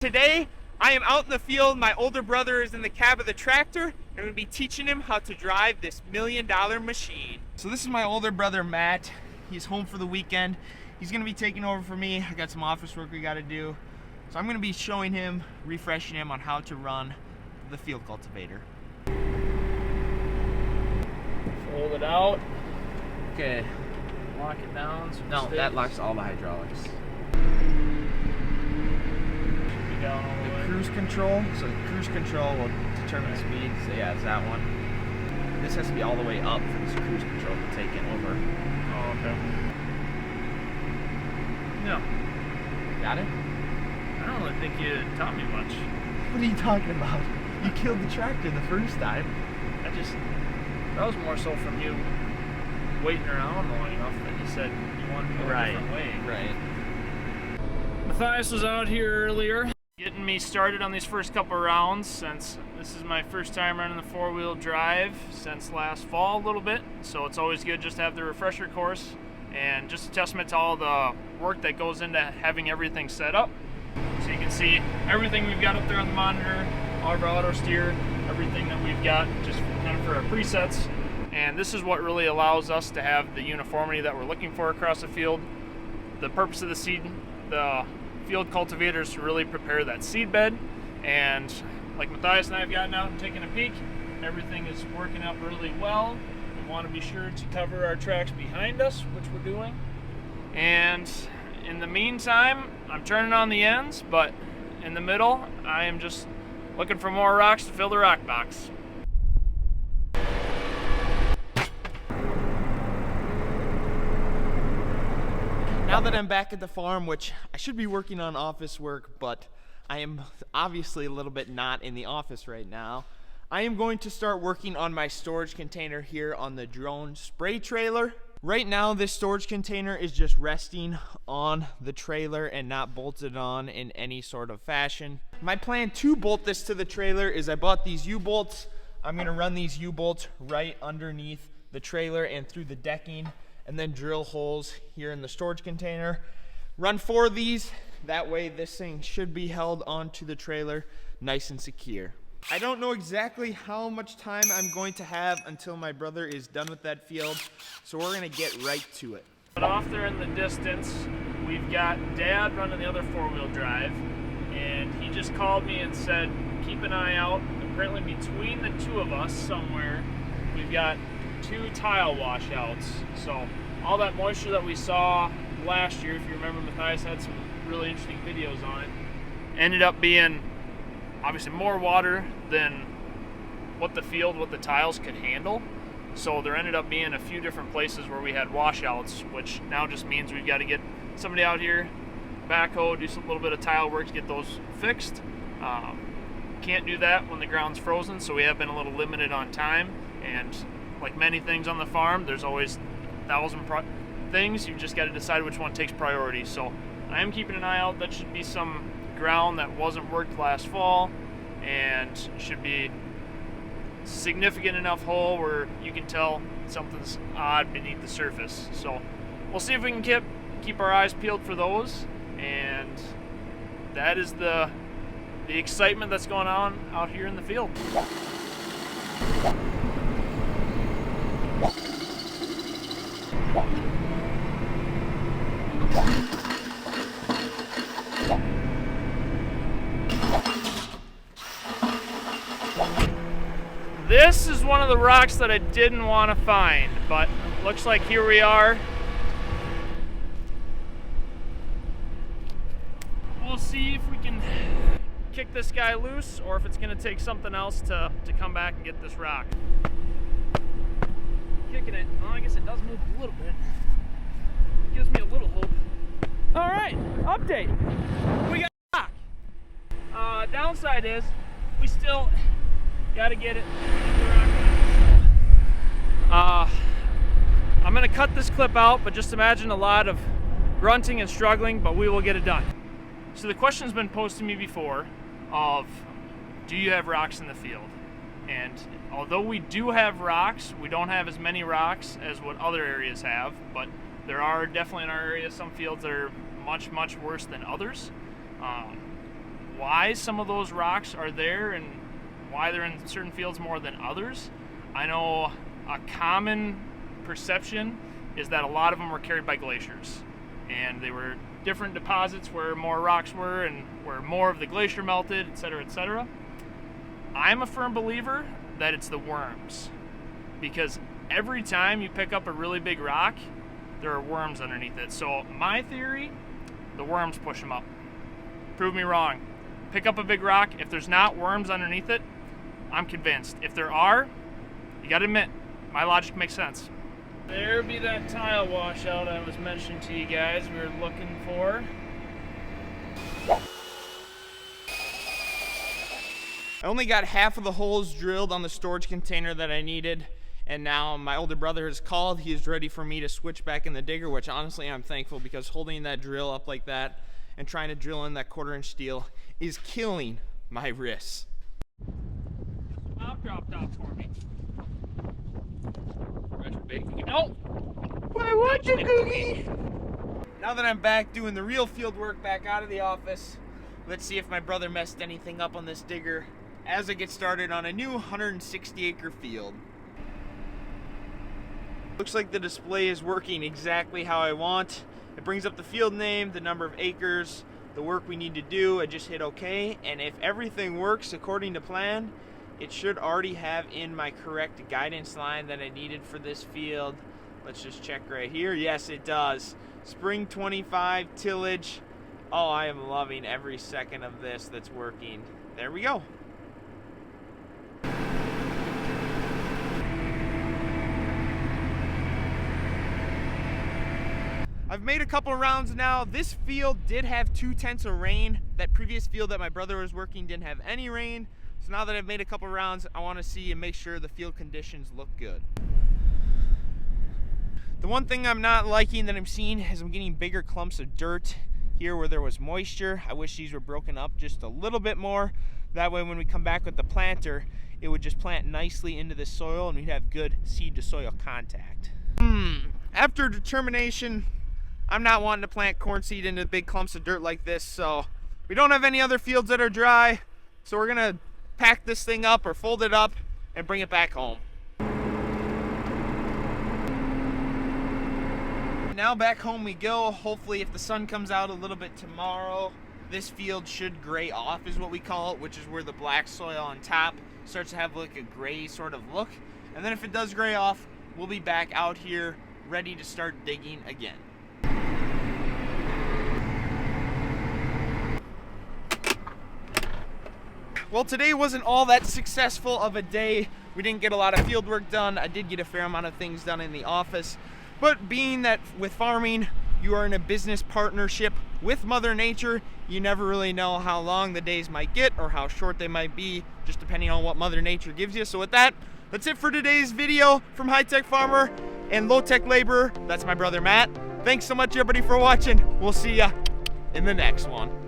Today, I am out in the field. My older brother is in the cab of the tractor. I'm going to be teaching him how to drive this $1 million machine. So this is my older brother, Matt. He's home for the weekend. He's going to be taking over for me. I got some office work we got to do. So I'm going to be showing him, refreshing him on how to run the field cultivator. Fold it out. Okay. Lock it down. No, that locks all the hydraulics. Down all the way. Cruise control. So cruise control will determine the speed. So yeah, it's that one. This has to be all the way up for this cruise control to take it over. Oh, okay. Yeah. Got it? I don't really think you taught me much. What are you talking about? You killed the tractor the first time. That was more so from you waiting around long enough that you said you wanted to go a different way. Right. Matthias was out here earlier getting me started on these first couple of rounds, since this is my first time running the four-wheel drive since last fall a little bit, so it's always good just to have the refresher course and just a testament to all the work that goes into having everything set up. So you can see everything we've got up there on the monitor, all of our auto steer, everything that we've got just kind of for our presets, and this is what really allows us to have the uniformity that we're looking for across the field. The purpose of the field cultivators to really prepare that seed bed, and like Matthias and I have gotten out and taken a peek, everything is working out really well. We want to be sure to cover our tracks behind us, which we're doing, and in the meantime I'm turning on the ends, but in the middle I am just looking for more rocks to fill the rock box. Now that I'm back at the farm, which I should be working on office work, but I am obviously a little bit not in the office right now, I am going to start working on my storage container here on the drone spray trailer. Right now, this storage container is just resting on the trailer and not bolted on in any sort of fashion. My plan to bolt this to the trailer is I bought these U-bolts. I'm gonna run these U-bolts right underneath the trailer and through the decking, and then drill holes here in the storage container. Run 4 of these, that way this thing should be held onto the trailer nice and secure. I don't know exactly how much time I'm going to have until my brother is done with that field, so we're gonna get right to it. But off there in the distance, we've got Dad running the other four-wheel drive, and he just called me and said, keep an eye out. Apparently between the two of us somewhere, we've got 2 tile washouts. So all that moisture that we saw last year, if you remember, Matthias had some really interesting videos on it, ended up being obviously more water than what the tiles could handle. So there ended up being a few different places where we had washouts, which now just means we've got to get somebody out here, backhoe, do some little bit of tile work to get those fixed. Can't do that when the ground's frozen, so we have been a little limited on time, and like many things on the farm, there's always 1,000 things. You've just got to decide which one takes priority. So I am keeping an eye out. That should be some ground that wasn't worked last fall, and should be significant enough hole where you can tell something's odd beneath the surface. So we'll see if we can keep our eyes peeled for those, and that is the excitement that's going on out here in the field. This is one of the rocks that I didn't want to find, but looks like here we are. We'll see if we can kick this guy loose, or if it's going to take something else to come back and get this rock. Kicking it. Well, I guess it does move a little bit. It gives me a little hope. All right, update. We got a rock. Downside is we still got to get it. I'm going to cut this clip out, but just imagine a lot of grunting and struggling, but we will get it done. So the question's been posed to me before of, do you have rocks in the field? And although we do have rocks, we don't have as many rocks as what other areas have, but there are definitely in our area some fields that are much, much worse than others. why some of those rocks are there and why they're in certain fields more than others. I know a common perception is that a lot of them were carried by glaciers, and they were different deposits where more rocks were and where more of the glacier melted, etc., etc. I'm a firm believer that it's the worms, because every time you pick up a really big rock, there are worms underneath it. So my theory, the worms push them up. Prove me wrong. Pick up a big rock, if there's not worms underneath it, I'm convinced. If there are, you gotta admit, my logic makes sense. There be that tile washout I was mentioning to you guys we were looking for. I only got half of the holes drilled on the storage container that I needed, and now my older brother has called. He is ready for me to switch back in the digger, which honestly I'm thankful, because holding that drill up like that and trying to drill in that 1/4 inch steel is killing my wrists. Mom dropped off for me. No! Why would you, Cookie? Now that I'm back doing the real field work back out of the office, let's see if my brother messed anything up on this digger as I get started on a new 160-acre field. Looks like the display is working exactly how I want. It brings up the field name, the number of acres, the work we need to do. I just hit OK, and if everything works according to plan, it should already have in my correct guidance line that I needed for this field. Let's just check right here. Yes, it does. Spring 25 tillage. Oh, I am loving every second of this that's working. There we go. I've made a couple rounds now. This field did have 2/10 of rain. That previous field that my brother was working didn't have any rain. So now that I've made a couple rounds, I want to see and make sure the field conditions look good. The one thing I'm not liking that I'm seeing is I'm getting bigger clumps of dirt here where there was moisture. I wish these were broken up just a little bit more. That way when we come back with the planter, it would just plant nicely into the soil and we'd have good seed to soil contact. After determination, I'm not wanting to plant corn seed into big clumps of dirt like this, so we don't have any other fields that are dry, so we're gonna pack this thing up or fold it up and bring it back home. Now back home we go. Hopefully if the sun comes out a little bit tomorrow, this field should gray off is what we call it, which is where the black soil on top starts to have like a gray sort of look. And then if it does gray off, we'll be back out here ready to start digging again. Well, today wasn't all that successful of a day. We didn't get a lot of field work done. I did get a fair amount of things done in the office. But being that with farming, you are in a business partnership with Mother Nature, you never really know how long the days might get or how short they might be, just depending on what Mother Nature gives you. So with that, that's it for today's video from HiTech Farmer and Low Tech Laborer. That's my brother Matt. Thanks so much everybody for watching. We'll see ya in the next one.